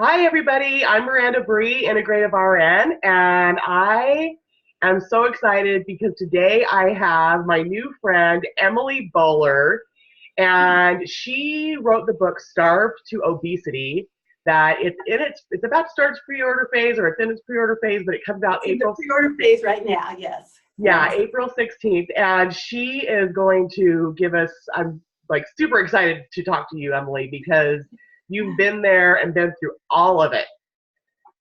Hi, everybody. I'm Miranda Bree, Integrative RN, and I am so excited because today I have my new friend, Emily Bowler, and she wrote the book Starved to Obesity. That it's about to start its pre-order phase, or it's in its pre-order phase, but it comes out It's in April. the pre-order phase right now, yes. Yeah, Yes. April 16th, and she is going to give us. I'm like super excited to talk to you, Emily, because you've been there and been through all of it.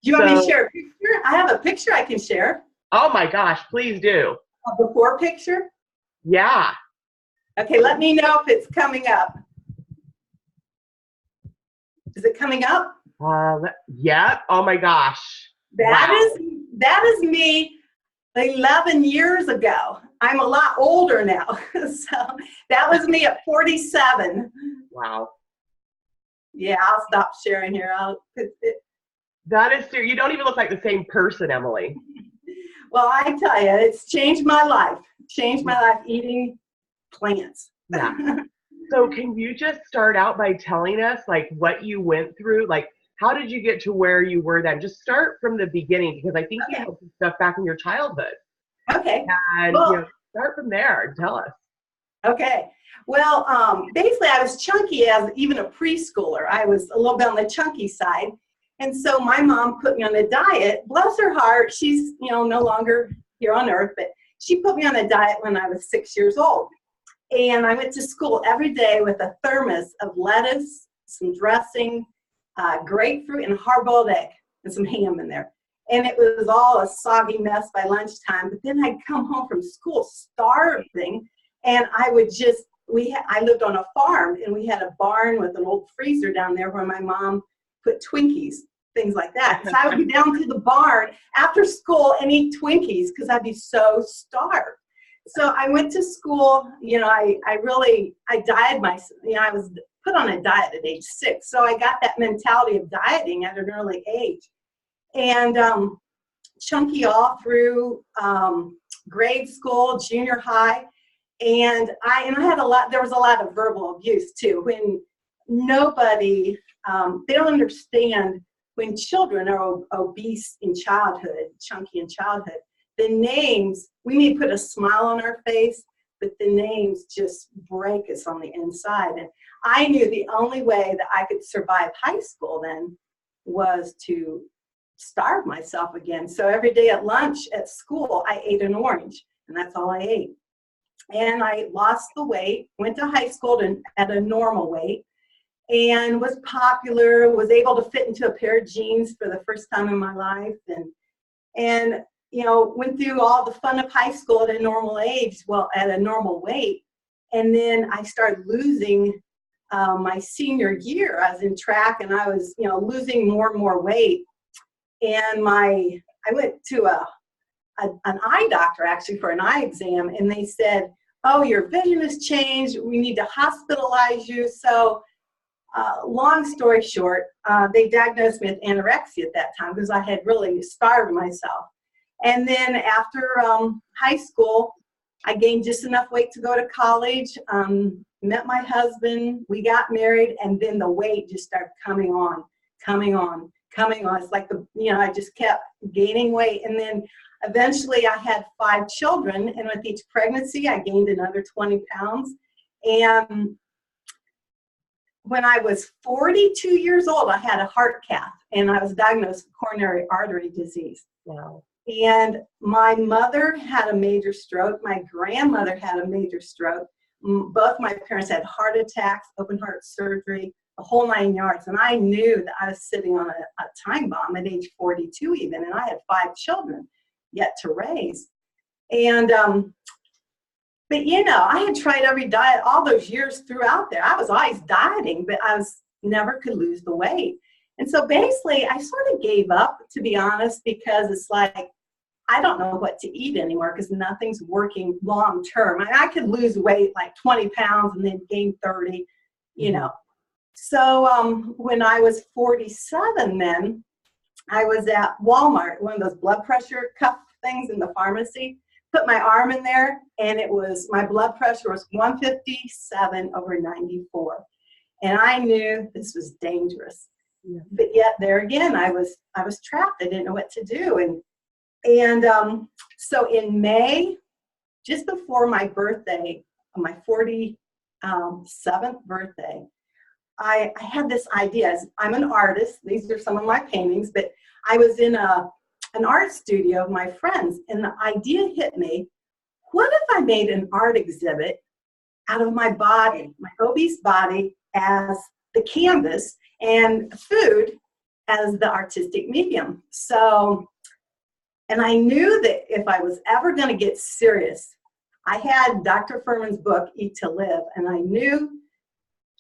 Do you want me to So, share a picture? I have a picture I can share. oh my gosh, please do. A before picture? Yeah. Okay, let me know if it's coming up. Is it coming up? Yeah. Oh my gosh. That Wow. is me 11 years ago. I'm a lot older now. So that was me at 47. Wow. Yeah, I'll stop sharing here. That is serious. You don't even look like the same person, Emily. Well, I tell you, it's changed my life. Changed my life eating plants. Yeah. So can you just start out by telling us like what you went through? Like how did you get to where you were then? Just start from the beginning because I think you Okay. have some stuff back in your childhood. Okay. And Well, start from there and tell us. okay. Well, basically, I was chunky as even a preschooler. I was a little bit on the chunky side. And so my mom put me on a diet. Bless her heart, she's, no longer here on earth, but she put me on a diet when I was 6 years old. And I went to school every day with a thermos of lettuce, some dressing, grapefruit, and a hard-boiled egg, and some ham in there. And it was all a soggy mess by lunchtime. But then I'd come home from school starving, and I would just, I lived on a farm, and we had a barn with an old freezer down there where my mom put Twinkies, things like that. So I would be down to the barn after school and eat Twinkies because I'd be so starved. So I went to school, I dieted myself, I was put on a diet at age 6. So I got that mentality of dieting at an early age. And chunky all through grade school, junior high. And I had there was a lot of verbal abuse too. When nobody, they don't understand when children are obese in childhood, chunky in childhood, the names, we may put a smile on our face, but the names just break us on the inside. And I knew the only way that I could survive high school then was to starve myself again. So every day at lunch at school, I ate an orange, and that's all I ate. And I lost the weight, went to high school at a normal weight, and was popular, was able to fit into a pair of jeans for the first time in my life, and went through all the fun of high school at a normal age, at a normal weight. And then I started losing my senior year. I was in track, and I was, losing more and more weight. And I went to an eye doctor actually for an eye exam, and they said, "Oh, your vision has changed. We need to hospitalize you." So long story short, they diagnosed me with anorexia at that time because I had really starved myself. And then after high school, I gained just enough weight to go to college, met my husband, we got married, and then the weight just started coming on. It's like I just kept gaining weight. And then eventually I had 5 children, and with each pregnancy, I gained another 20 pounds. And when I was 42 years old, I had a heart cath, and I was diagnosed with coronary artery disease. Wow. And my mother had a major stroke. My grandmother had a major stroke. Both my parents had heart attacks, open heart surgery, the whole 9 yards. And I knew that I was sitting on a time bomb at age 42 even, and I had 5 children yet to raise. And, but I had tried every diet all those years throughout there. I was always dieting, but I never could lose the weight. And so basically I sort of gave up, to be honest, because it's like, I don't know what to eat anymore because nothing's working long term. I could lose weight like 20 pounds and then gain 30, So when I was 47 then, I was at Walmart, one of those blood pressure cuff things in the pharmacy, put my arm in there, and my blood pressure was 157/94. And I knew this was dangerous. Yeah. But yet there again, I was trapped. I didn't know what to do. And so in May, just before my birthday, my 47th birthday, I had this idea. I'm an artist. These are some of my paintings, but I was in an art studio of my friends, and the idea hit me. What if I made an art exhibit out of my body, my obese body, as the canvas and food as the artistic medium? So, and I knew that if I was ever going to get serious, I had Dr. Furman's book, Eat to Live, and I knew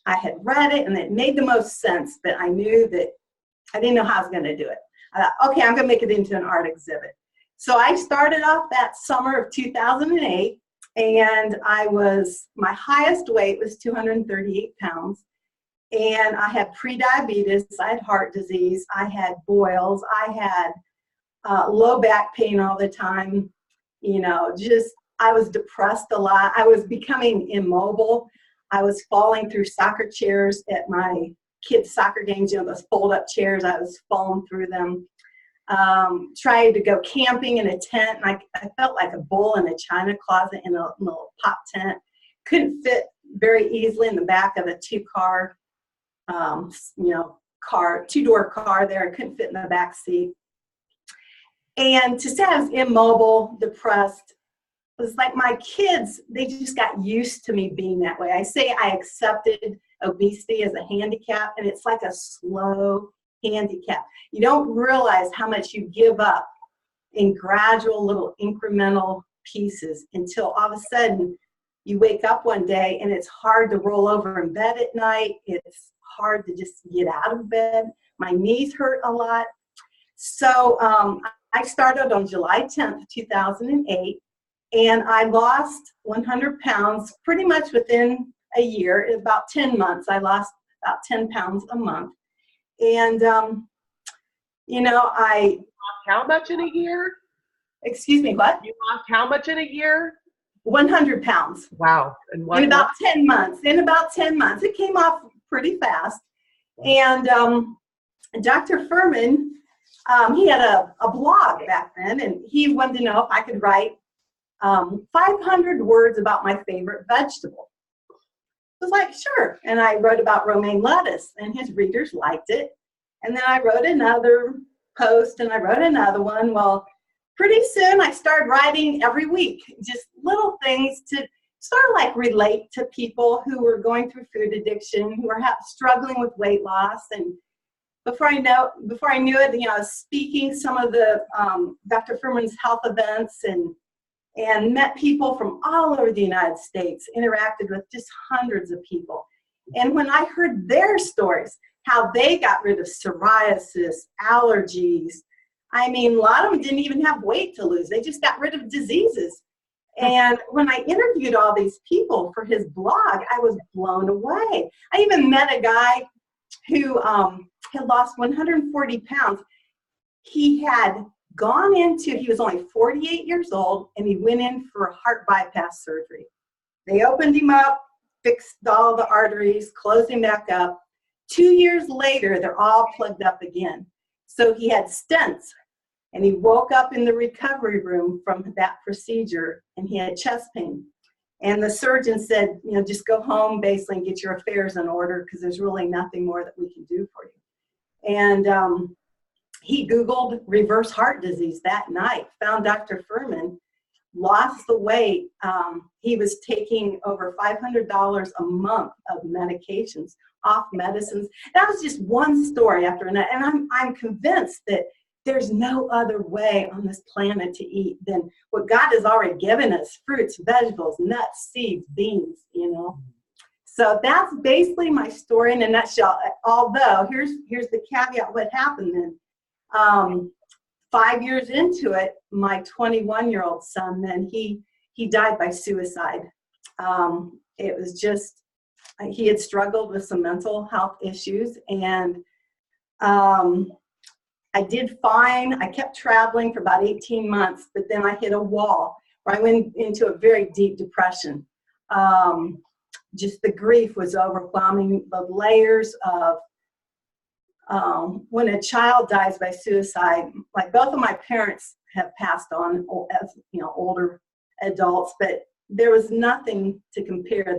I had read it and it made the most sense, but I knew that I didn't know how I was going to do it. I thought, okay, I'm going to make it into an art exhibit. So I started off that summer of 2008, and my highest weight was 238 pounds, and I had pre-diabetes, I had heart disease, I had boils, I had low back pain all the time, I was depressed a lot. I was becoming immobile. I was falling through soccer chairs at my kids' soccer games, those fold-up chairs. I was falling through them. Tried to go camping in a tent, and I felt like a bull in a china closet in a little pop tent. Couldn't fit very easily in the back of a two-door car there. I couldn't fit in the back seat. And to say I was immobile, depressed, it was like my kids, they just got used to me being that way. I say I accepted obesity as a handicap, and it's like a slow handicap. You don't realize how much you give up in gradual little incremental pieces until all of a sudden you wake up one day and it's hard to roll over in bed at night. It's hard to just get out of bed. My knees hurt a lot. So I started on July 10th, 2008, and I lost 100 pounds pretty much within a year. In about 10 months, I lost about 10 pounds a month. And, I... How much in a year? Excuse me, what? You lost how much in a year? 100 pounds. Wow. In about 10 months. In about 10 months. It came off pretty fast. And Dr. Furman, he had a blog back then, and he wanted to know if I could write 500 words about my favorite vegetable. I was like, sure. And I wrote about romaine lettuce, and his readers liked it. And then I wrote another post, and I wrote another one. Well, pretty soon I started writing every week, just little things to sort of like relate to people who were going through food addiction, who were struggling with weight loss. And before I knew it, I was speaking some of the Dr. Furman's health events, and met people from all over the United States, interacted with just hundreds of people. And when I heard their stories, how they got rid of psoriasis, allergies, a lot of them didn't even have weight to lose. They just got rid of diseases. And when I interviewed all these people for his blog, I was blown away. I even met a guy who had lost 140 pounds. He was only 48 years old, and he went in for a heart bypass surgery. They opened him up, fixed all the arteries, closed him back up. 2 years later, they're all plugged up again. So he had stents, and he woke up in the recovery room from that procedure, and he had chest pain. And the surgeon said, just go home basically and get your affairs in order, because there's really nothing more that we can do for you. And he Googled reverse heart disease that night, found Dr. Furman, lost the weight. He was taking over $500 a month of medications, off medicines. That was just one story after another. And I'm convinced that there's no other way on this planet to eat than what God has already given us: fruits, vegetables, nuts, seeds, beans, So that's basically my story in a nutshell. Although, here's the caveat, what happened then. 5 years into it, my 21-year-old son, then he died by suicide. It was just, he had struggled with some mental health issues, and I did fine. I kept traveling for about 18 months, but then I hit a wall where I went into a very deep depression. Just the grief was overwhelming, the layers of when a child dies by suicide, like both of my parents have passed on as older adults, but there was nothing to compare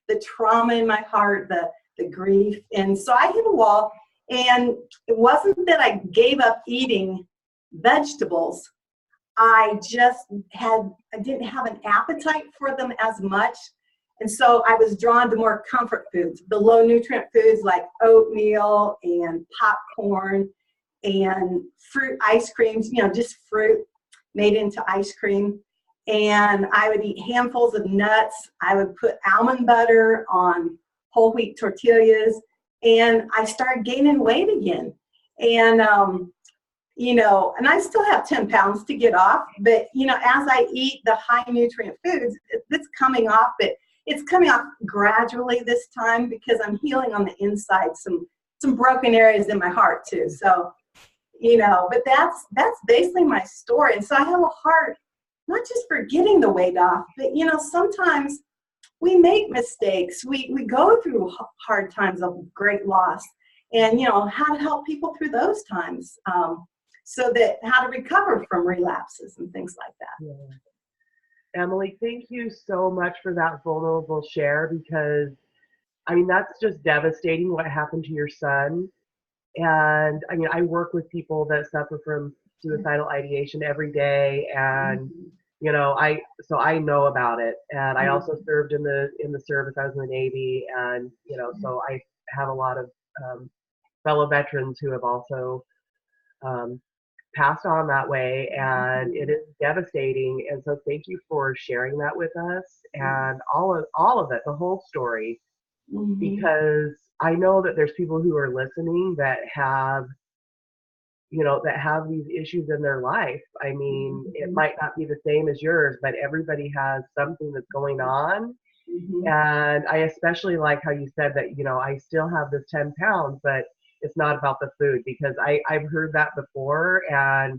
the trauma in my heart, the grief. And so I hit a wall, and it wasn't that I gave up eating vegetables. I didn't have an appetite for them as much. And so I was drawn to more comfort foods, the low nutrient foods like oatmeal and popcorn and fruit ice creams, just fruit made into ice cream. And I would eat handfuls of nuts. I would put almond butter on whole wheat tortillas. And I started gaining weight again. And, and I still have 10 pounds to get off. But, as I eat the high nutrient foods, it's coming off. But it's coming off gradually this time because I'm healing on the inside, some broken areas in my heart too. So, but that's basically my story. And so I have a heart, not just for getting the weight off, but, sometimes we make mistakes. We go through hard times of great loss, and, how to help people through those times, so that how to recover from relapses and things like that. Yeah. Emily, thank you so much for that vulnerable share, because that's just devastating what happened to your son. And I work with people that suffer from suicidal ideation every day, and I know about it. And I also served in the service. I was in the Navy, and so I have a lot of fellow veterans who have also passed on that way, and it is devastating. And so thank you for sharing that with us, and all of it, the whole story, because I know that there's people who are listening that have these issues in their life. It might not be the same as yours, but everybody has something that's going on. And I especially like how you said that, I still have this 10 pounds, but it's not about the food, because I've heard that before, and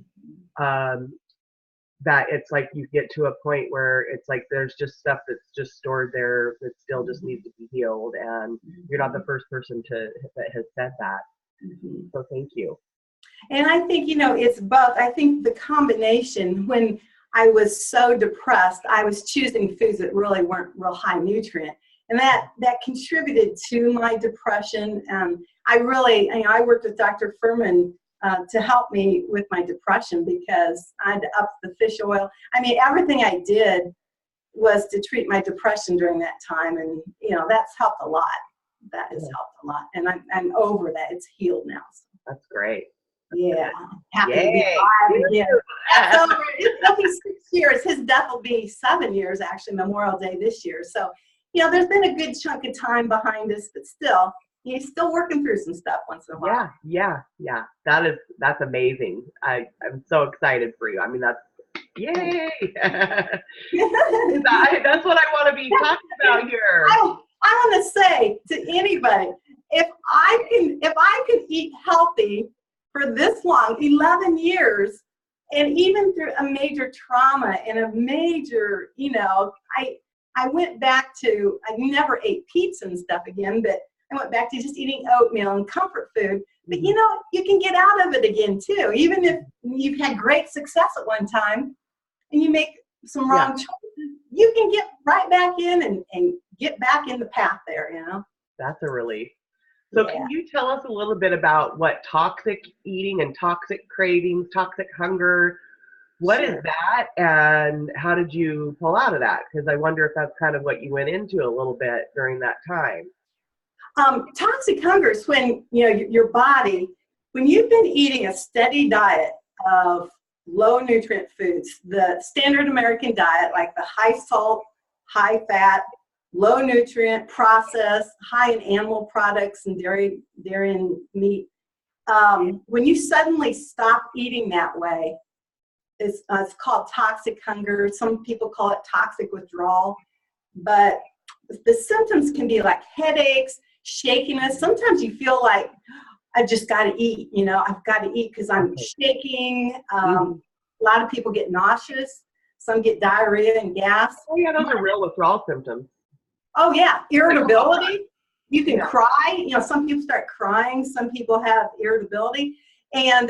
that it's like you get to a point where it's like there's just stuff that's just stored there that still just needs to be healed, and you're not the first person that has said that. So thank you. And I think, it's both. I think the combination, when I was so depressed, I was choosing foods that really weren't real high nutrient. And that contributed to my depression. I worked with Dr. Furman to help me with my depression, because I had to up the fish oil. Everything I did was to treat my depression during that time. And, that's helped a lot. That has helped a lot. And I'm over that. It's healed now. So. That's great. Yeah. Happy to be alive again. So it'll be 6 years. His death will be 7 years, actually, Memorial Day this year. So, there's been a good chunk of time behind us, but still, he's still working through some stuff once in a while. Yeah. That's amazing. I'm so excited for you. That's yay. That's what I want to be talking about here. I want to say to anybody, if I can eat healthy for this long, 11 years, and even through a major trauma and a major, I went back to, I never ate pizza and stuff again, but I went back to just eating oatmeal and comfort food. But you can get out of it again too. Even if you've had great success at one time and you make some wrong choices, you can get right back in and get back in the path there, That's a relief. So can you tell us a little bit about what toxic eating and toxic cravings, toxic hunger, what is that, and how did you pull out of that? Because I wonder if that's kind of what you went into a little bit during that time. Toxic hunger is when, your body, when you've been eating a steady diet of low nutrient foods, the standard American diet, like the high salt, high fat, low nutrient, processed, high in animal products and dairy and meat. When you suddenly stop eating that way, it's called toxic hunger. Some people call it toxic withdrawal. But the symptoms can be like headaches, shakiness. Sometimes you feel like, I've just got to eat. I've got to eat because I'm shaking. A lot of people get nauseous. Some get diarrhea and gas. Oh, yeah, those are real withdrawal symptoms. Oh, yeah. Irritability. You can cry. Some people start crying. Some people have irritability. And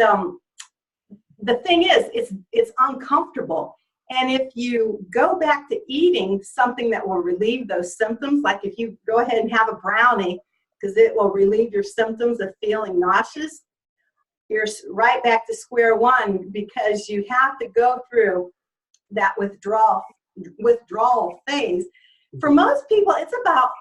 the thing is, it's uncomfortable. And if you go back to eating something that will relieve those symptoms, like if you go ahead and have a brownie, because it will relieve your symptoms of feeling nauseous, you're right back to square one, because you have to go through that withdrawal phase. For most people, it's about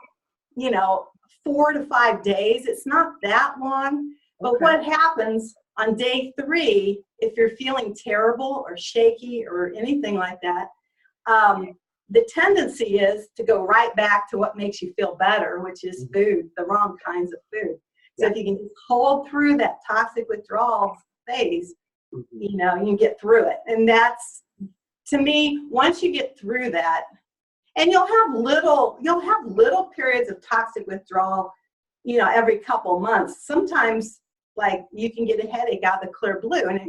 4 to 5 days. It's not that long. But what happens on day 3, if you're feeling terrible or shaky or anything like that, the tendency is to go right back to what makes you feel better, which is food, the wrong kinds of food. So if you can just hold through that toxic withdrawal phase, you can get through it. And that's, to me, once you get through that, and you'll have little periods of toxic withdrawal, every couple months. Sometimes, like, you can get a headache out of the clear blue, and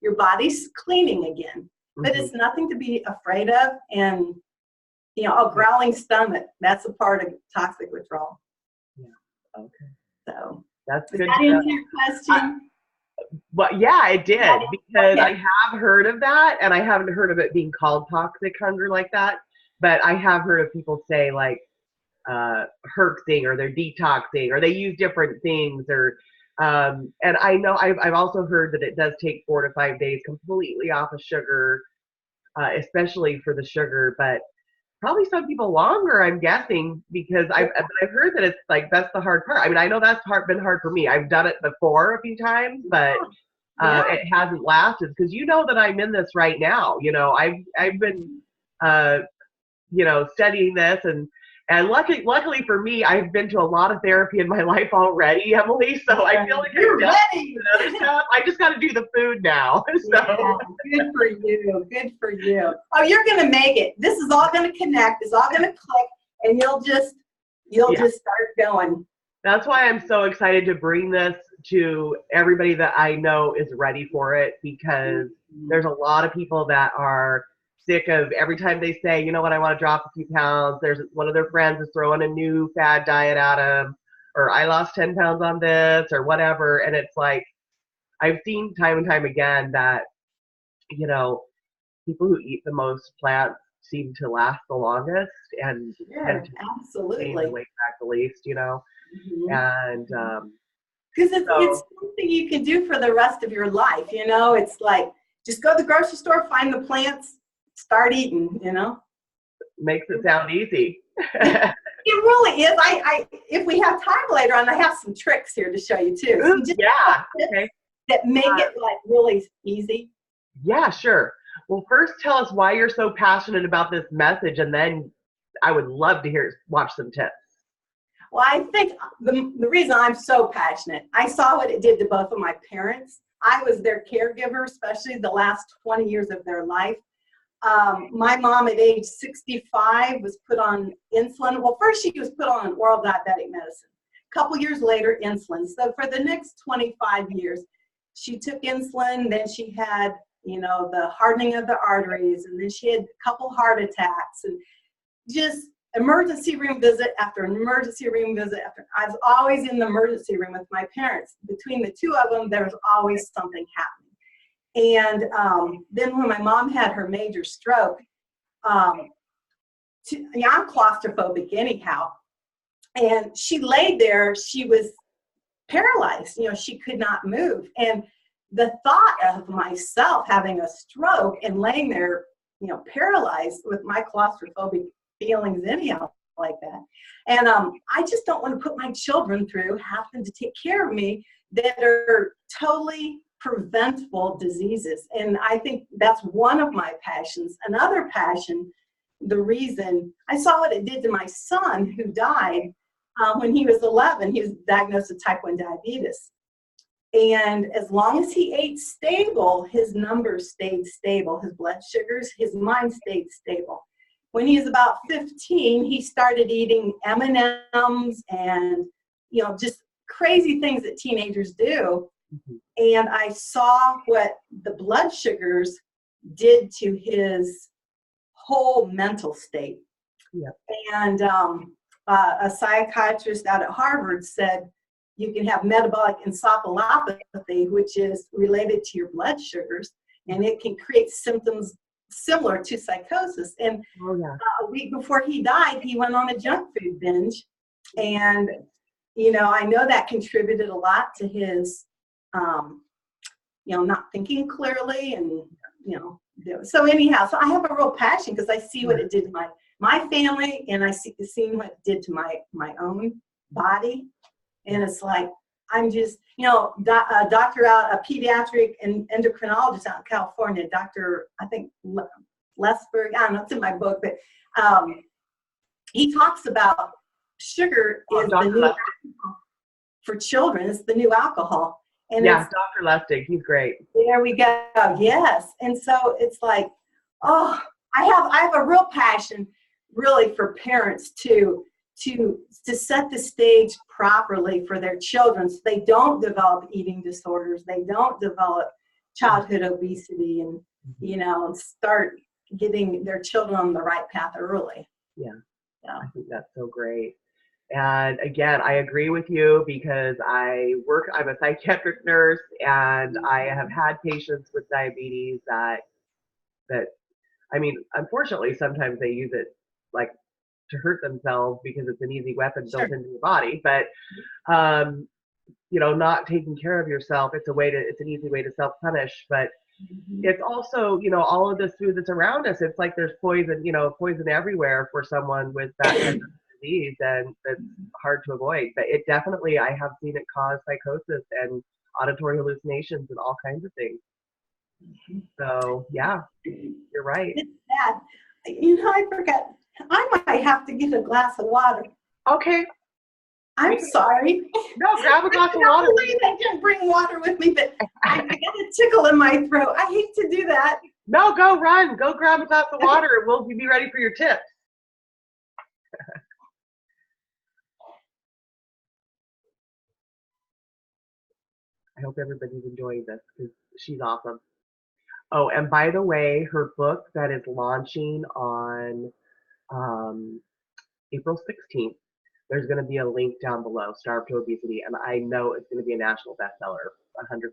your body's cleaning again. But it's nothing to be afraid of. And a growling stomach, that's a part of toxic withdrawal. Yeah. Okay. So that's does good. That answer your question? Well, yeah, it did, because I have heard of that, and I haven't heard of it being called toxic hunger like that. But I have heard of people say, like, herxing, or they're detoxing, or they use different things, or and I know I've also heard that it does take 4 to 5 days completely off of sugar, especially for the sugar, but probably some people longer, I'm guessing, because I've heard that it's like, that's the hard part. I mean, I know that's been hard for me. I've done it before a few times, but it hasn't lasted, because that I'm in this right now. I've been studying this, and luckily for me, I've been to a lot of therapy in my life already, Emily. So I feel like you're ready. Other stuff. I just got to do the food now. So good for you. Good for you. Oh, you're gonna make it. This is all gonna connect. It's all gonna click, and you'll just start going. That's why I'm so excited to bring this to everybody that I know is ready for it, because there's a lot of people that are sick of every time they say, I want to drop a few pounds. There's one of their friends is throwing a new fad diet at them, or I lost 10 pounds on this, or whatever. And it's like, I've seen time and time again that, people who eat the most plants seem to last the longest, and tend to gain the weight back the least, and because it's something you can do for the rest of your life. It's like, just go to the grocery store, find the plants, start eating. Makes it sound easy. It really is. If we have time later on, I have some tricks here to show you too. Okay. That make it like really easy. Yeah, sure. Well, first tell us why you're so passionate about this message, and then I would love to watch some tips. Well, I think the reason I'm so passionate, I saw what it did to both of my parents. I was their caregiver, especially the last 20 years of their life. My mom at age 65 was put on insulin. Well, first she was put on oral diabetic medicine. A couple years later, insulin. So for the next 25 years, she took insulin. Then she had, the hardening of the arteries, and then she had a couple heart attacks, and just emergency room visit after an emergency room visit after. I was always in the emergency room with my parents. Between the two of them, there was always something happening. And then when my mom had her major stroke, I'm claustrophobic anyhow, and she laid there. She was paralyzed. She could not move. And the thought of myself having a stroke and laying there, paralyzed with my claustrophobic feelings anyhow like that. And I just don't want to put my children through having to take care of me that are totally preventable diseases. And I think that's one of my passions. Another passion, the reason I saw what it did to my son who died when he was 11. He was diagnosed with type 1 diabetes. And as long as he ate stable, his numbers stayed stable, his blood sugars, his mind stayed stable. When he was about 15, he started eating M&Ms and, just crazy things that teenagers do. And I saw what the blood sugars did to his whole mental state. Yeah. And a psychiatrist out at Harvard said you can have metabolic encephalopathy, which is related to your blood sugars, and it can create symptoms similar to psychosis. And Oh yeah. a week before he died, he went on a junk food binge. And, you know, I know that contributed a lot to his, you know, not thinking clearly and, you know, so anyhow, so I have a real passion because I see what it did to my family, and I seen what it did to my own body. And it's like, I'm just, you know, a doctor out, a pediatric endocrinologist out in California, Dr. I think Lesberg, I don't know, it's in my book, but he talks about sugar is the new alcohol for children. It's the new alcohol. And yeah, Dr. Lustig, he's great. There we go. Yes. And so it's like, oh, I have a real passion really for parents to set the stage properly for their children so they don't develop eating disorders, they don't develop childhood obesity, and, you know, and start getting their children on the right path early. Yeah. I think that's so great. And again, I agree with you because I'm a psychiatric nurse, and I have had patients with diabetes that, I mean, unfortunately, sometimes they use it like to hurt themselves because it's an easy weapon built into the body. But, you know, not taking care of yourself, it's an easy way to self-punish. But it's also, you know, all of this food that's around us, it's like there's poison, you know, poison everywhere for someone with that type of disease, and it's hard to avoid. But it definitely, I have seen it cause psychosis and auditory hallucinations and all kinds of things. So yeah, you're right. It's sad. You know, I forgot. I might have to get a glass of water. Okay. I'm sorry. No, grab a glass of water. I can't believe I didn't bring water with me, but I got a tickle in my throat. I hate to do that. No, go run. Go grab a glass of water, and we'll be ready for your tips. I hope everybody's enjoying this because she's awesome. Oh, and by the way, her book that is launching on April 16th, there's going to be a link down below, Starve to Obesity, and I know it's going to be a national bestseller, 100%.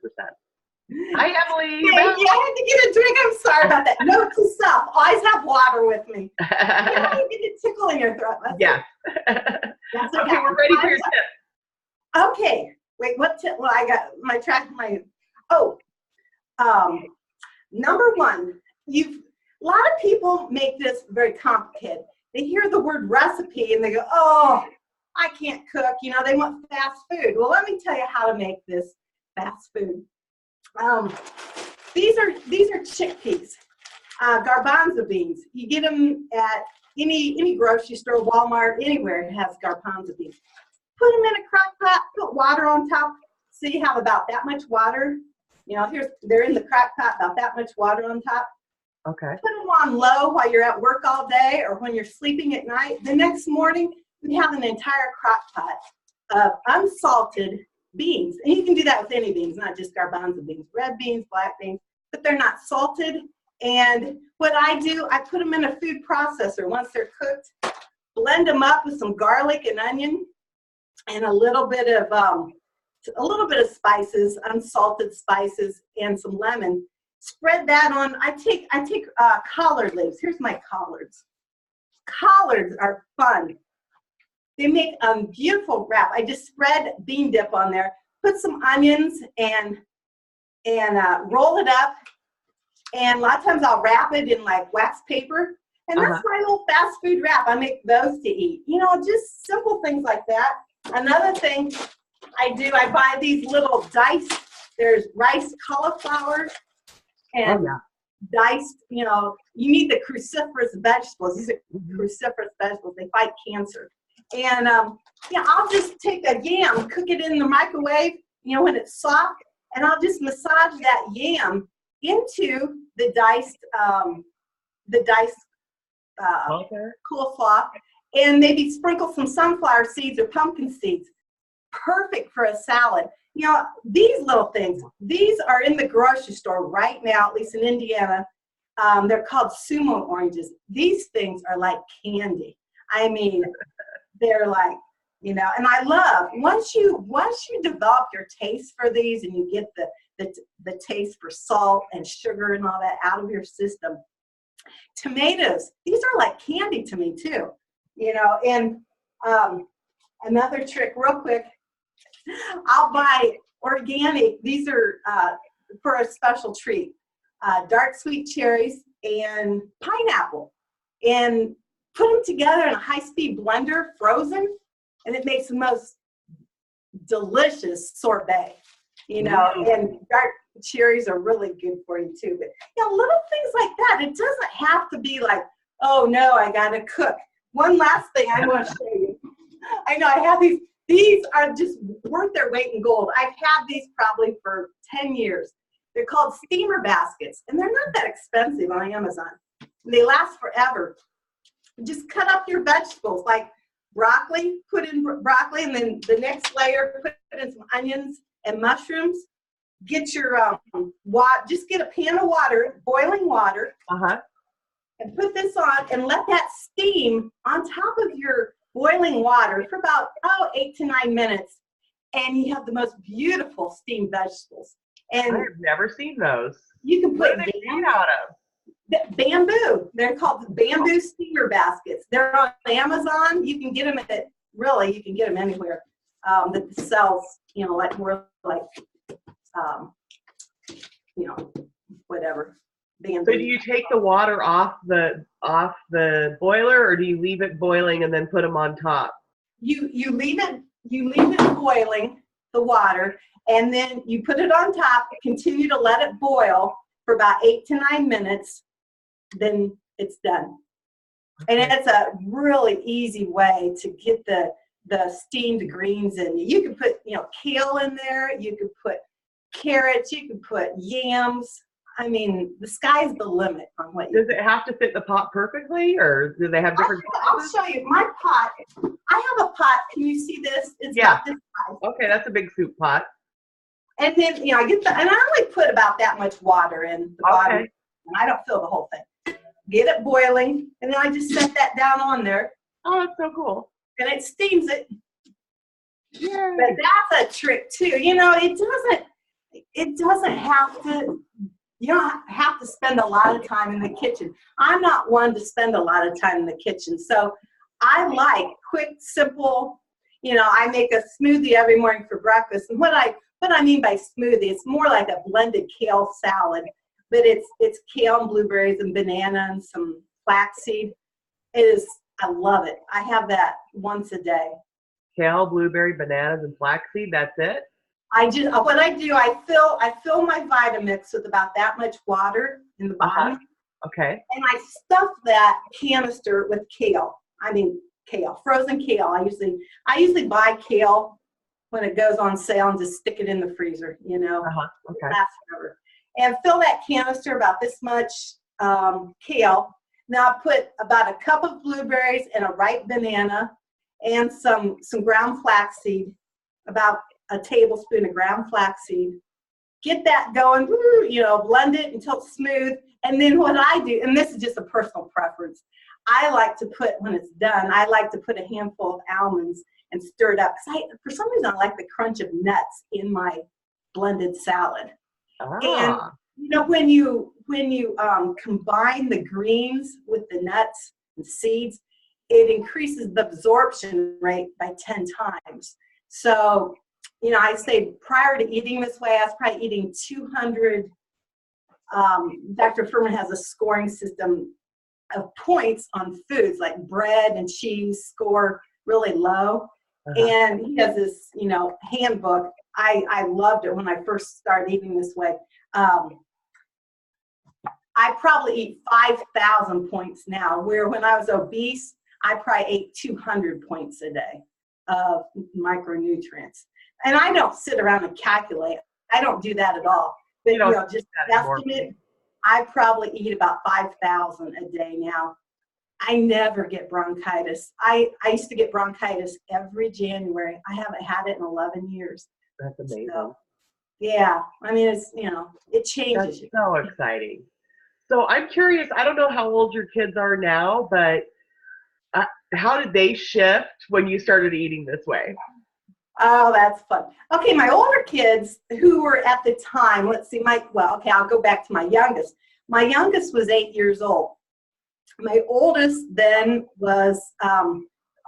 Hi, Emily. Thank you. I had to get a drink. I'm sorry about that. Note to self, always have water with me. You don't get a tickle in your throat. Yeah. Okay, we're ready for your tip. Okay. Wait, what tip? Well, I got my number one, a lot of people make this very complicated. They hear the word recipe and they go, oh, I can't cook. You know, they want fast food. Well, let me tell you how to make this fast food. These are chickpeas, garbanzo beans. You get them at any grocery store, Walmart, anywhere it has garbanzo beans. Put them in a crock pot, put water on top. So you have about that much water. You know, they're in the crock pot, about that much water on top. Okay. Put them on low while you're at work all day or when you're sleeping at night. The next morning, you have an entire crock pot of unsalted beans. And you can do that with any beans, not just garbanzo beans, red beans, black beans, but they're not salted. And what I do, I put them in a food processor once they're cooked, blend them up with some garlic and onion and a little bit of spices, unsalted spices, and some lemon. Spread that on. I take collard leaves. Here's my collards. Collards are fun. They make a beautiful wrap. I just spread bean dip on there, put some onions and roll it up. And a lot of times I'll wrap it in like wax paper. And that's my little fast food wrap. I make those to eat. You know, just simple things like that. Another thing I do, I buy these little diced, there's rice cauliflower and diced, you know, you need the cruciferous vegetables. These are cruciferous vegetables. They fight cancer. And, I'll just take a yam, cook it in the microwave, you know, when it's soft, and I'll just massage that yam into the diced cauliflower, and maybe sprinkle some sunflower seeds or pumpkin seeds. Perfect for a salad. You know, these little things, these are in the grocery store right now, at least in Indiana. They're called sumo oranges. These things are like candy. I mean, they're like, and I love, once you develop your taste for these and you get the taste for salt and sugar and all that out of your system. Tomatoes, these are like candy to me too, and another trick real quick, I'll buy organic, these are for a special treat, dark sweet cherries and pineapple, and put them together in a high-speed blender, frozen, and it makes the most delicious sorbet, and dark cherries are really good for you too. But, little things like that. It doesn't have to be like, oh no, I gotta cook. One last thing I want to show you. I know I have these. These are just worth their weight in gold. I've had these probably for 10 years. They're called steamer baskets, and they're not that expensive on Amazon. They last forever. Just cut up your vegetables, like broccoli, put in broccoli, and then the next layer, put in some onions and mushrooms. Get your just get a pan of water, boiling water, and put this on, and let that steam on top of your boiling water for about 8 to 9 minutes, and you have the most beautiful steamed vegetables. And I've never seen those. You can put what are they made out of? Bamboo. They're called bamboo steamer baskets. They're on Amazon. You can get them you can get them anywhere that sells, like more like, whatever. Bamboo. So do you take the water off the boiler, or do you leave it boiling and then put them on top? You leave it boiling, the water, and then you put it on top, continue to let it boil for about 8 to 9 minutes, then it's done. And it's a really easy way to get the steamed greens in. You can put, kale in there, you could put carrots, you could put yams. I mean, the sky's the limit on what you Does it have to fit the pot perfectly, or do they have different I'll show you. My pot, I have a pot. Can you see this? It's about this size. Okay, that's a big soup pot. And then, I get and I only put about that much water in the bottom, and I don't fill the whole thing. Get it boiling, and then I just set that down on there. Oh, that's so cool. And it steams it. Yeah. But that's a trick too. It doesn't have to, you don't have to spend a lot of time in the kitchen. I'm not one to spend a lot of time in the kitchen. So I like quick, simple, I make a smoothie every morning for breakfast. And what I mean by smoothie, it's more like a blended kale salad, but it's kale and blueberries and banana and some flaxseed. I love it. I have that once a day. Kale, blueberry, bananas, and flaxseed. That's it. I fill my Vitamix with about that much water in the bottom. Okay. And I stuff that canister with kale. I mean kale, frozen kale. I usually buy kale when it goes on sale and just stick it in the freezer, Okay. It lasts forever. And fill that canister about this much kale. Now I put about a cup of blueberries and a ripe banana and some ground flaxseed, about a tablespoon of ground flaxseed. Get that going, blend it until it's smooth. And then what I do, and this is just a personal preference, I like to put, when it's done, I like to put a handful of almonds and stir it up. Because for some reason, I like the crunch of nuts in my blended salad. And when you combine the greens with the nuts and seeds, it increases the absorption rate by 10 times. So, I say prior to eating this way, I was probably eating 200. Dr. Furman has a scoring system of points on foods like bread and cheese score really low. And he has this, handbook. I loved it when I first started eating this way. I probably eat 5,000 points now, where when I was obese, I probably ate 200 points a day of micronutrients. And I don't sit around and calculate. I don't do that at all. But, just estimate, I probably eat about 5,000 a day now. I never get bronchitis. I used to get bronchitis every January. I haven't had it in 11 years. That's amazing. So, yeah. I mean, it's, it changes. That's so exciting. So I'm curious, I don't know how old your kids are now, but how did they shift when you started eating this way? Oh, that's fun. Okay, my older kids who were at the time, let's see, I'll go back to my youngest. My youngest was 8 years old. My oldest then was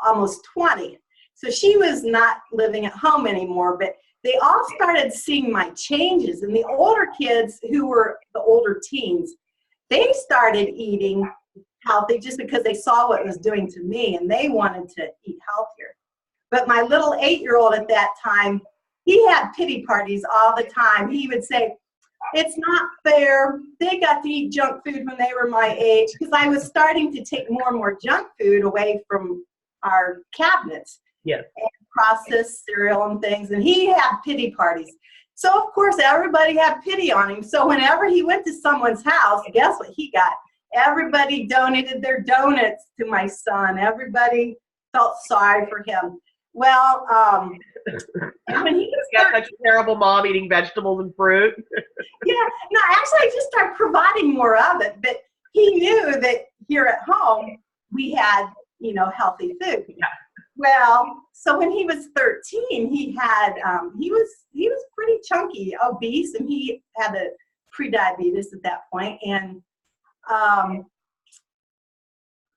almost 20. So she was not living at home anymore, but they all started seeing my changes. And the older kids who were the older teens, they started eating healthy just because they saw what it was doing to me and they wanted to eat healthier. But my little 8-year-old at that time, he had pity parties all the time. He would say, it's not fair. They got to eat junk food when they were my age, because I was starting to take more and more junk food away from our cabinets. Yes. And processed cereal and things. And he had pity parties. So, of course, everybody had pity on him. So whenever he went to someone's house, guess what he got? Everybody donated their donuts to my son. Everybody felt sorry for him. Well, when he was got such a terrible mom eating vegetables and fruit. Yeah, no, actually I just started providing more of it, but he knew that here at home we had, healthy food. Yeah. Well, so when he was 13, he was pretty chunky, obese, and he had a pre-diabetes at that point, and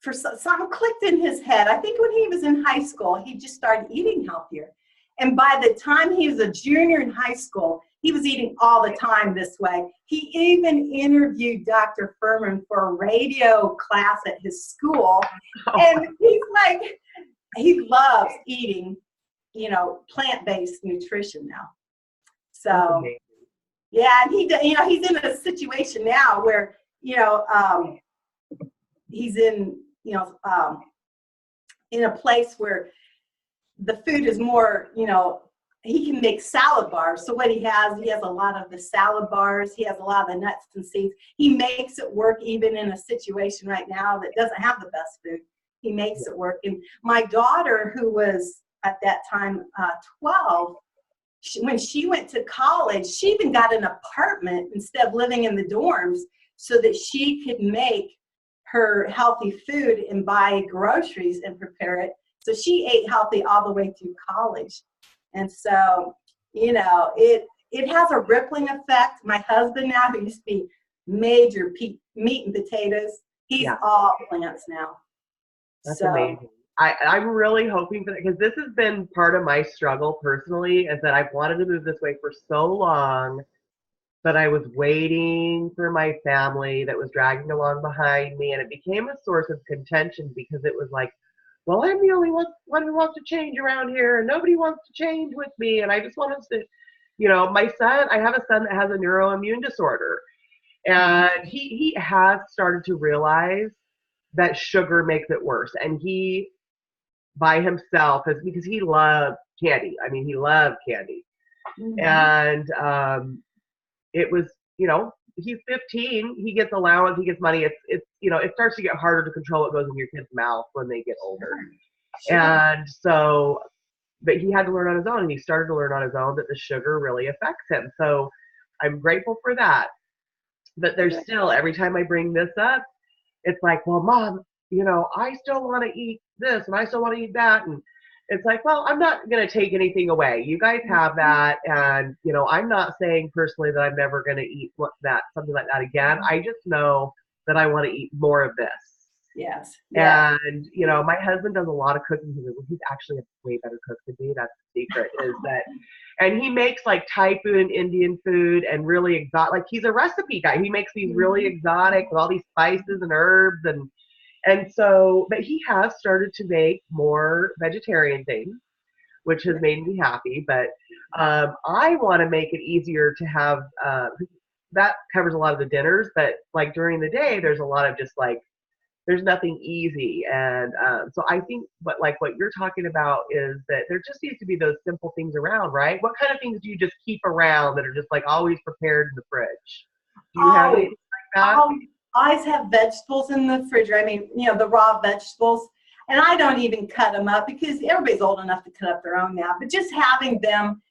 for something clicked in his head. I think when he was in high school, he just started eating healthier. And by the time he was a junior in high school, he was eating all the time this way. He even interviewed Dr. Furman for a radio class at his school. And he's like, he loves eating, plant-based nutrition now. So, yeah, and he's in a situation now where, he's in, in a place where the food is more, he can make salad bars. So what he has a lot of the salad bars. He has a lot of the nuts and seeds. He makes it work even in a situation right now that doesn't have the best food. He makes it work. And my daughter, who was at that time 12, when she went to college, she even got an apartment instead of living in the dorms so that she could make her healthy food and buy groceries and prepare it. So she ate healthy all the way through college. And so, it has a rippling effect. My husband now, who used to be major meat and potatoes, he's all plants now. That's amazing. I'm really hoping for that, because this has been part of my struggle personally, is that I've wanted to move this way for so long, but I was waiting for my family that was dragging along behind me, and it became a source of contention because it was like, well, I'm the only one who wants to change around here, and nobody wants to change with me, and I just want to, I have a son that has a neuroimmune disorder, and he has started to realize that sugar makes it worse, and he, by himself, because he loved candy. I mean, he loved candy, and it was, he's 15, he gets allowance, he gets money. It's it starts to get harder to control what goes in your kid's mouth when they get older. Sure. And so, but he had to learn on his own, and he started to learn on his own that the sugar really affects him. So I'm grateful for that. But there's still, every time I bring this up, it's like, well, Mom, I still want to eat this and I still want to eat that. And it's like, well, I'm not going to take anything away. You guys have that. And, I'm not saying personally that I'm never going to eat something like that again. I just know that I want to eat more of this. Yes. And, my husband does a lot of cooking. He's actually a way better cook than me. That's the secret, is that, and he makes like Thai food and Indian food and really exotic, like he's a recipe guy. He makes these really exotic with all these spices and herbs and so, but he has started to make more vegetarian things, which has made me happy. But I want to make it easier to have, that covers a lot of the dinners, but like during the day, there's a lot of just like, there's nothing easy. And so I think what you're talking about is that there just needs to be those simple things around, right? What kind of things do you just keep around that are just like always prepared in the fridge? Do you have anything like that? I always have vegetables in the refrigerator. I mean, the raw vegetables. And I don't even cut them up because everybody's old enough to cut up their own now. But just having them,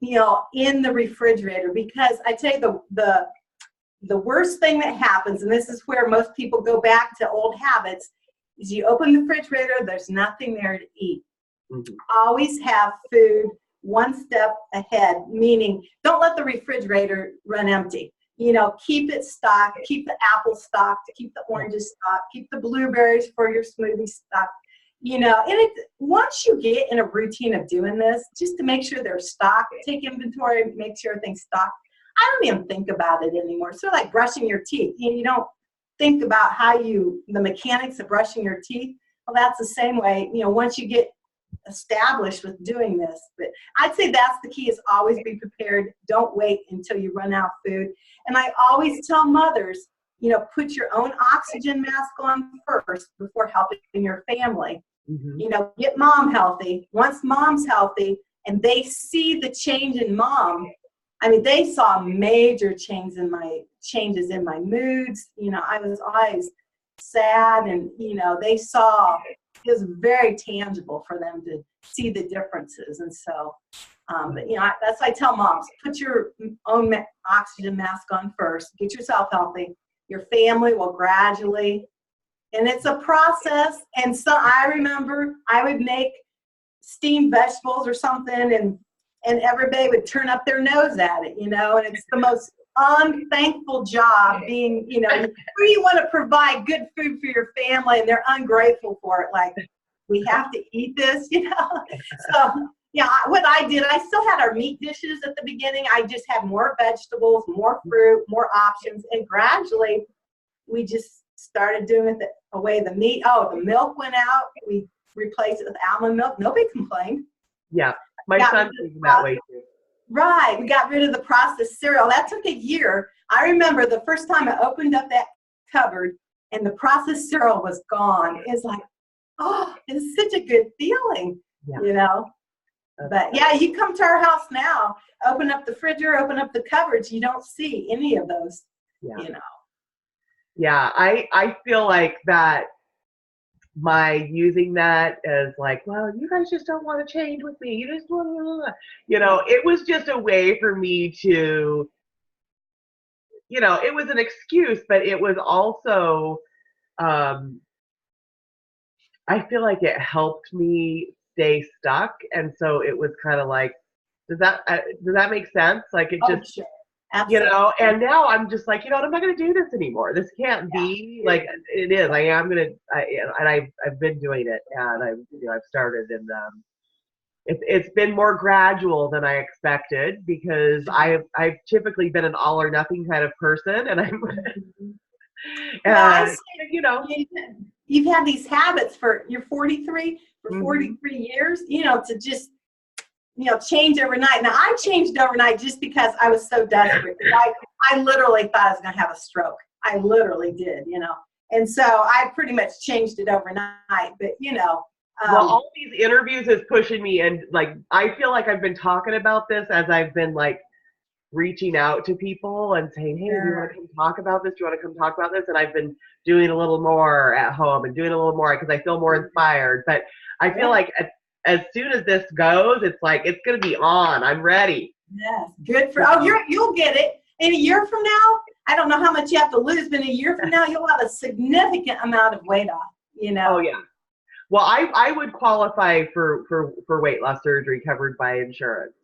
in the refrigerator, because I tell you the worst thing that happens, and this is where most people go back to old habits, is you open the refrigerator, there's nothing there to eat. Mhm. Always have food one step ahead, meaning don't let the refrigerator run empty. You know, keep it stocked, keep the apples stocked, keep the oranges stocked, keep the blueberries for your smoothie stocked. You know, and once you get in a routine of doing this, just to make sure they're stocked, take inventory, make sure everything's stocked. I don't even think about it anymore. It's sort of like brushing your teeth. You don't think about the mechanics of brushing your teeth. Well, that's the same way, you know, once you get established with doing this. But I'd say that's the key, is always be prepared. Don't wait until you run out of food. And I always tell mothers, you know, put your own oxygen mask on first before helping your family. Mhm. You know, get mom healthy. Once mom's healthy and they see the change in mom, I mean, they saw major changes in my moods. You know, I was always sad, and, you know, they saw, it was very tangible for them to see the differences. And so, but, you know, that's why I tell moms, put your own oxygen mask on first, get yourself healthy. Your family will gradually, and it's a process. And so I remember I would make steamed vegetables or something, and everybody would turn up their nose at it, you know, and it's the most unthankful job being, you know, where you want to provide good food for your family and they're ungrateful for it. Like, we have to eat this, you know? So, yeah, what I did, I still had our meat dishes at the beginning. I just had more vegetables, more fruit, more options, and gradually we just started doing it away the meat. Oh, the milk went out. We replaced it with almond milk. Nobody complained. Yeah, my son's thinking that way too. Right, we got rid of the processed cereal. That took a year. I remember the first time I opened up that cupboard and the processed cereal was gone. It's like, oh, it's such a good feeling, you know? But yeah, you come to our house now, open up the refrigerator, open up the cupboards, you don't see any of those, you know? Yeah, I feel like that my using that as like, well, you guys just don't want to change with me. You just want, you know, it was just a way for me to, you know, it was an excuse, but it was also, I feel like it helped me stay stuck. And so it was kind of like, does that make sense? Like it just, sure. you know, and now I'm just like, you know what, I'm not going to do this anymore. This can't be like it is. I am going to, and I've been doing it, and I've started, and it's been more gradual than I expected, because I've typically been an all or nothing kind of person, and I'm, well, you know, you've had these habits you're 43 for 43 years, you know, to just, you know, change overnight. Now, I changed overnight just because I was so desperate. I literally thought I was going to have a stroke. I literally did, you know. And so I pretty much changed it overnight. But, you know. Well, all these interviews is pushing me. And, like, I feel like I've been talking about this as I've been, like, reaching out to people and saying, hey, do you want to come talk about this? Do you want to come talk about this? And I've been doing a little more at home and doing a little more because I feel more inspired. But I feel like as soon as this goes, it's like, it's going to be on. I'm ready. Yes, good for, you'll get it. In a year from now, I don't know how much you have to lose, but in a year from now, you'll have a significant amount of weight off, you know. Oh, yeah. Well, I would qualify for weight loss surgery covered by insurance.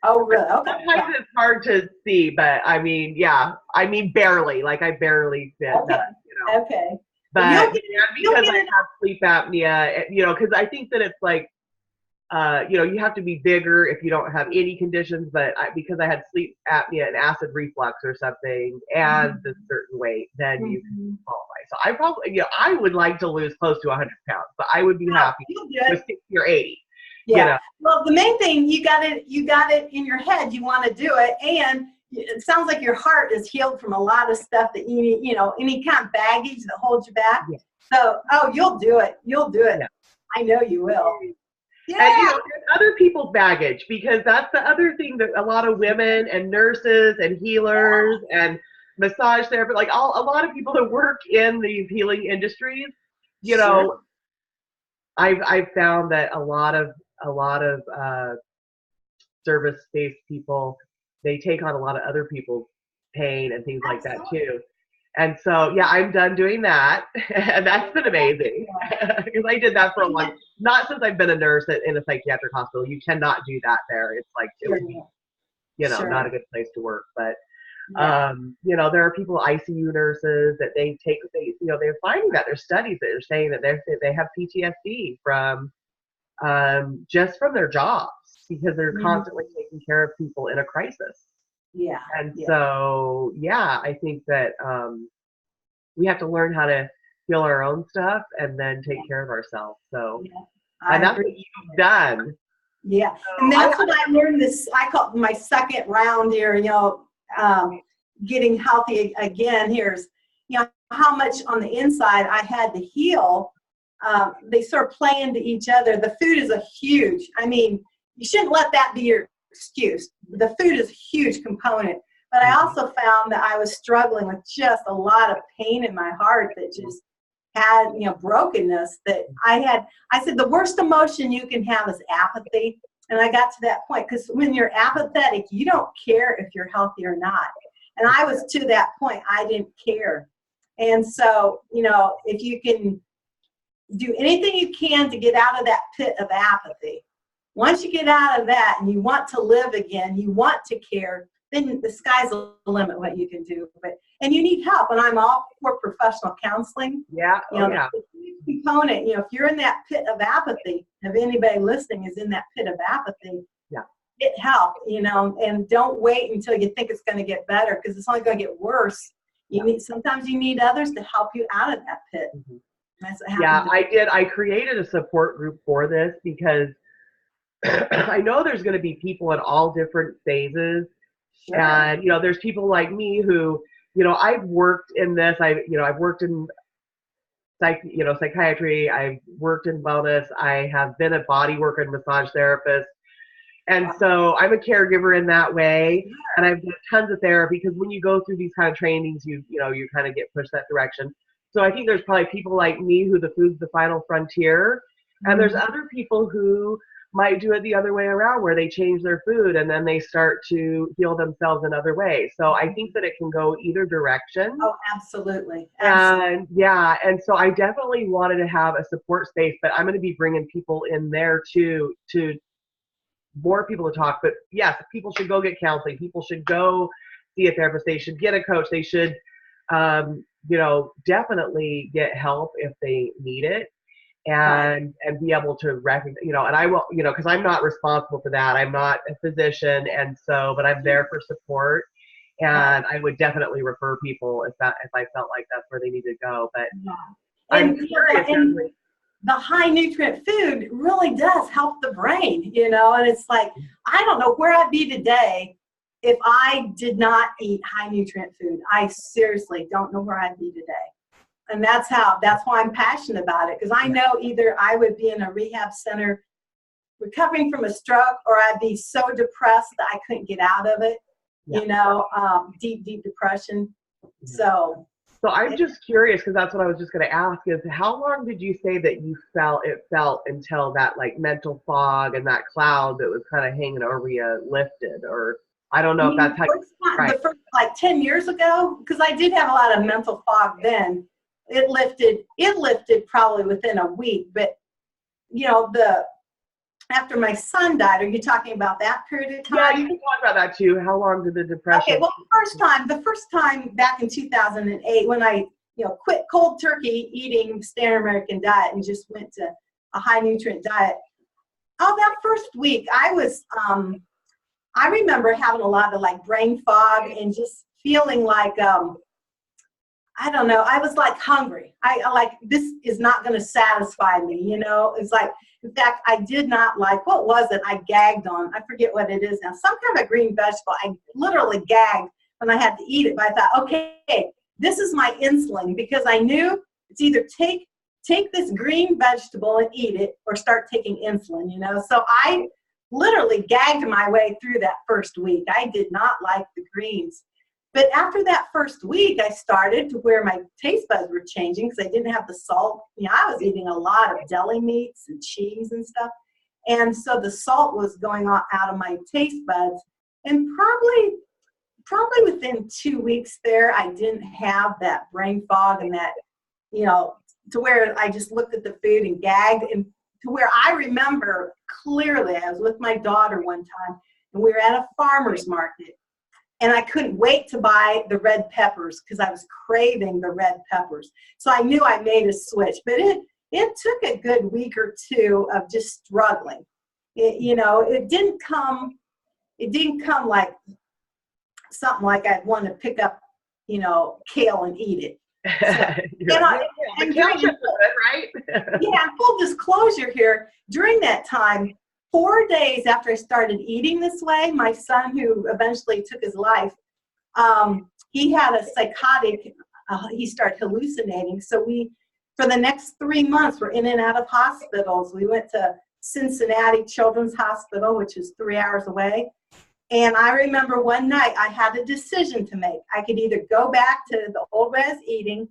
Oh, really? Okay. Sometimes it's hard to see, but I mean, yeah. I mean, barely. Like, I barely fit that, you know. Okay. But because I have sleep apnea, you know, because I think that it's like, you know, you have to be bigger if you don't have any conditions, but because I had sleep apnea and acid reflux or something, and a certain weight, then you can qualify. So I probably, you know, I would like to lose close to 100 pounds, but I would be happy with 60 or 80. Yeah. You know? Well, the main thing, you got it in your head. You want to do it, and it sounds like your heart is healed from a lot of stuff that you need, you know, any kind of baggage that holds you back. Yeah. So, you'll do it. You'll do it. Yeah. I know you will. Yeah. And, you know, there's other people's baggage, because that's the other thing that a lot of women and nurses and healers and massage therapists, like a lot of people that work in these healing industries, you know, I've found that a lot of service-based people, they take on a lot of other people's pain and things like that too. And so, yeah, I'm done doing that. And that's been amazing because I did that for a long, not since I've been a nurse in a psychiatric hospital. You cannot do that there. It's like, it would be, not a good place to work. But, there are people, ICU nurses, that they're finding that there's studies that are saying that they have PTSD from just from their jobs because they're constantly taking care of people in a crisis. Yeah. And so, I think that we have to learn how to heal our own stuff and then take care of ourselves. So, and that's what you've done. Yeah. And that's what I learned I call it my second round here, getting healthy again. Here's, how much on the inside I had to heal. They sort of play into each other. The food is a huge, you shouldn't let that be your excuse. The food is a huge component. But I also found that I was struggling with just a lot of pain in my heart that just had, brokenness that I said, the worst emotion you can have is apathy. And I got to that point because when you're apathetic, you don't care if you're healthy or not. And I was to that point. I didn't care. And so, if you can do anything you can to get out of that pit of apathy, once you get out of that and you want to live again, you want to care, then the sky's the limit what you can do. And you need help. And I'm all for professional counseling. Yeah. The component, if you're in that pit of apathy, if anybody listening is in that pit of apathy, get help, and don't wait until you think it's going to get better because it's only going to get worse. Sometimes you need others to help you out of that pit. Mm-hmm. That's what happened. I did. I created a support group for this because I know there's going to be people in all different phases. Sure. And, there's people like me who, I've worked in this. I've worked in psychiatry. I've worked in wellness. I have been a body worker and massage therapist. And so I'm a caregiver in that way. And I've done tons of therapy because when you go through these kind of trainings, you kind of get pushed that direction. So I think there's probably people like me who the food's the final frontier. And there's other people who might do it the other way around where they change their food and then they start to heal themselves in other ways. So I think that it can go either direction. Oh, absolutely. And and so I definitely wanted to have a support space, but I'm going to be bringing people in there too, to more people to talk. But yes, people should go get counseling. People should go see a therapist. They should get a coach. They should, definitely get help if they need it. And be able to recognize, and I will, because I'm not responsible for that. I'm not a physician, and so, but I'm there for support, and I would definitely refer people if I felt like that's where they need to go. But I'm curious. The high nutrient food really does help the brain, and it's like, I don't know where I'd be today if I did not eat high nutrient food. I seriously don't know where I'd be today. And that's why I'm passionate about it. Because I know either I would be in a rehab center recovering from a stroke, or I'd be so depressed that I couldn't get out of it, deep, deep depression. So I'm just curious, because that's what I was just going to ask, is how long did you say that you felt until that like mental fog and that cloud that was kind of hanging over you lifted? Or I don't know if that's how the first, like 10 years ago, because I did have a lot of mental fog then. It lifted probably within a week, but after my son died, are you talking about that period of time? Yeah, you can talk about that too. How long did the depression? Okay, well, the first time back in 2008 when I, quit cold turkey eating standard American diet and just went to a high nutrient diet. Oh, that first week I was, I remember having a lot of like brain fog and just feeling like, I don't know. I was like hungry. I like, this is not going to satisfy me. It's like, in fact, I did not like, what was it? I gagged on, I forget what it is now. Some kind of green vegetable. I literally gagged when I had to eat it. But I thought, okay, this is my insulin, because I knew it's either take this green vegetable and eat it or start taking insulin, So I literally gagged my way through that first week. I did not like the greens. But after that first week, I started to where my taste buds were changing because I didn't have the salt. I was eating a lot of deli meats and cheese and stuff. And so the salt was going out of my taste buds. And probably probably within 2 weeks there, I didn't have that brain fog and that, to where I just looked at the food and gagged, and to where I remember clearly, I was with my daughter one time, and we were at a farmer's market, and I couldn't wait to buy the red peppers because I was craving the red peppers. So I knew I made a switch, but it took a good week or two of just struggling. It didn't come like something like I'd want to pick up, kale and eat it. Right? Yeah, full disclosure here, during that time, 4 days after I started eating this way, my son, who eventually took his life, he had a psychotic, he started hallucinating. So for the next 3 months, we're in and out of hospitals. We went to Cincinnati Children's Hospital, which is 3 hours away. And I remember one night I had a decision to make. I could either go back to the old way I was eating,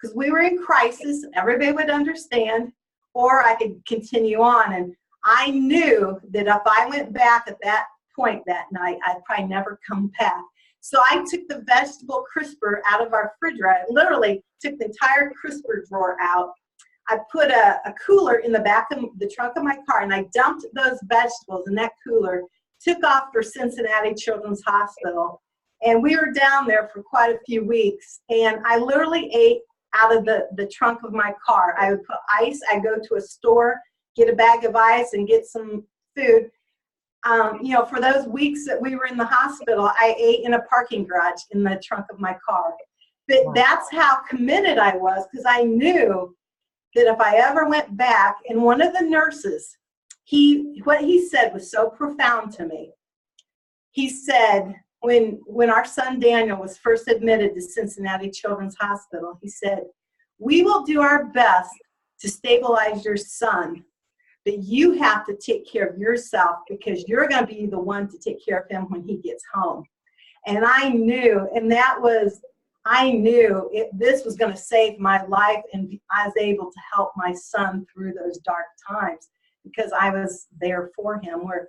because we were in crisis, everybody would understand, or I could continue on. And I knew that if I went back at that point that night, I'd probably never come back. So I took the vegetable crisper out of our refrigerator. I literally took the entire crisper drawer out. I put a cooler in the back of the trunk of my car, and I dumped those vegetables in that cooler, took off for Cincinnati Children's Hospital, and we were down there for quite a few weeks, and I literally ate out of the trunk of my car. I would put ice. I'd go to a store, get a bag of ice, and get some food. For those weeks that we were in the hospital, I ate in a parking garage in the trunk of my car. But that's how committed I was, because I knew that if I ever went back, and one of the nurses, what he said was so profound to me. He said, when our son Daniel was first admitted to Cincinnati Children's Hospital, he said, "We will do our best to stabilize your son, but you have to take care of yourself, because you're going to be the one to take care of him when he gets home." And I knew, this was going to save my life, and I was able to help my son through those dark times because I was there for him. Where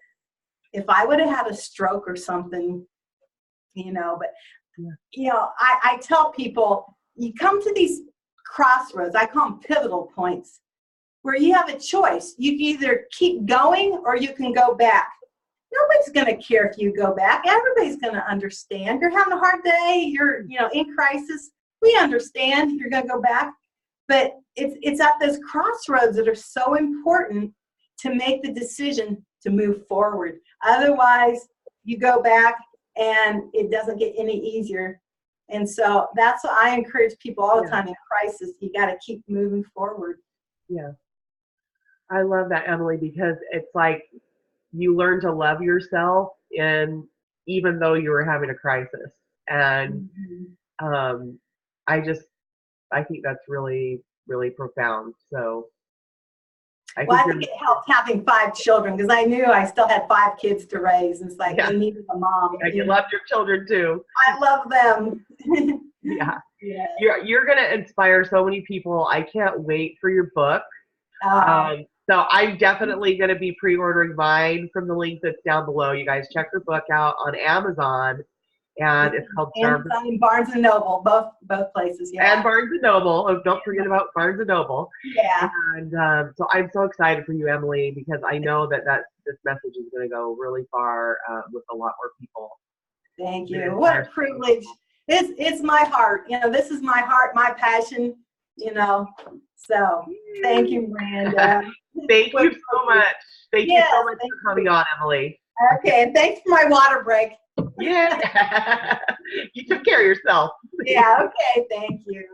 if I would have had a stroke or something, I tell people, you come to these crossroads, I call them pivotal points, where you have a choice. You can either keep going or you can go back. Nobody's going to care if you go back. Everybody's going to understand. You're having a hard day. You're, in crisis. We understand you're going to go back. But it's at those crossroads that are so important to make the decision to move forward. Otherwise, you go back and it doesn't get any easier. And so that's what I encourage people all the time in crisis. You got to keep moving forward. Yeah. I love that, Emily, because it's like you learn to love yourself, and even though you were having a crisis. And I think that's really, really profound. So I think it helped having 5 children, because I knew I still had 5 kids to raise. It's like they needed a mom. And you loved your children too. I love them. Yeah. You're going to inspire so many people. I can't wait for your book. So I'm definitely going to be pre-ordering mine from the link that's down below. You guys check her book out on Amazon, and it's called Amazon and Barnes & Noble, both places. Yeah. And Barnes & Noble. Oh, don't forget about Barnes & Noble. Yeah. And so I'm so excited for you, Emily, because I know that this message is going to go really far with a lot more people. Thank you. What a privilege. It's my heart. This is my heart, my passion, So thank you, Miranda. Thank you so much. Thank you so much for coming on, Emily. Okay, and thanks for my water break. Yeah. You took care of yourself. Yeah, okay, thank you.